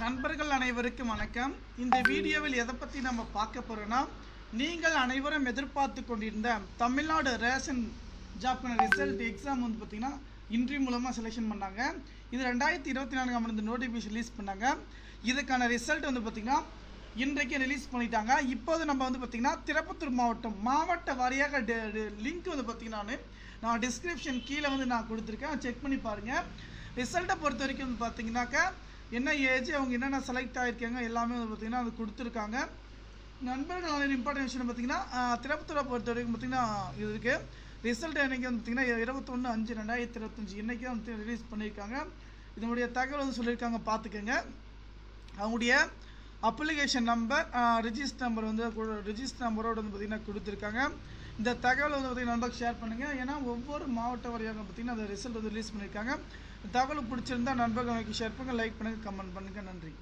நண்பர்கள் அனைவருக்கும் வணக்கம். இந்த வீடியோவில் எதை பற்றி நம்ம பார்க்க போகிறோன்னா, நீங்கள் அனைவரும் எதிர்பார்த்து கொண்டிருந்த தமிழ்நாடு ரேஷன் ஜாப்க்கான ரிசல்ட் எக்ஸாம் வந்து பார்த்திங்கன்னா இன்டர்வியூ மூலமாக செலெக்ஷன் பண்ணாங்க. இது 2024 ஆண்டு நோட்டிஃபிகேஷன் ரிலீஸ் பண்ணாங்க. இதுக்கான ரிசல்ட் வந்து பார்த்திங்கன்னா இன்றைக்கு ரிலீஸ் பண்ணிட்டாங்க. இப்போது நம்ம வந்து பார்த்திங்கன்னா திருப்பத்தூர் மாவட்ட வாரியாக லிங்க் வந்து பார்த்திங்கன்னா நான் டிஸ்கிரிப்ஷன் கீழே வந்து நான் கொடுத்துருக்கேன், செக் பண்ணி பாருங்கள். ரிசல்ட்டை பொறுத்த வரைக்கும் வந்து பார்த்திங்கனாக்கா என்ன ஏஜ், அவங்க என்னென்ன செலக்ட் ஆகிருக்காங்க எல்லாமே வந்து பார்த்திங்கன்னா அது கொடுத்துருக்காங்க. நண்பர்கள் இம்பார்ட்டன் விஷயம் பார்த்திங்கன்னா திருப்பத்தூரை பொறுத்த வரைக்கும் பார்த்திங்கன்னா இது இருக்குது. ரிசல்ட் அன்றைக்கி வந்து பார்த்திங்கன்னா 21/5/2025 இன்றைக்கி தான் வந்து ரிலீஸ் பண்ணியிருக்காங்க. இதனுடைய தகவல் வந்து சொல்லியிருக்காங்க, பார்த்துக்கோங்க. அவங்களுடைய அப்ளிகேஷன் நம்பர், ரிஜிஸ்டர் நம்பர் வந்து ரிஜிஸ்டர் நம்பரோடு வந்து பார்த்திங்கன்னா கொடுத்துருக்காங்க. இந்த தகவல் வந்து பார்த்திங்கன்னா நண்பருக்கு ஷேர் பண்ணுங்கள். ஏன்னா ஒவ்வொரு மாவட்ட வரையாக பார்த்திங்கன்னா அந்த ரிசல்ட் வந்து ரிலீஸ் பண்ணியிருக்காங்க. தகவல் பிடிச்சிருந்தால் நண்பர்களுக்கு ஷேர் பண்ணுங்கள், லைக் பண்ணுங்கள், கமெண்ட் பண்ணுங்கள். நன்றி.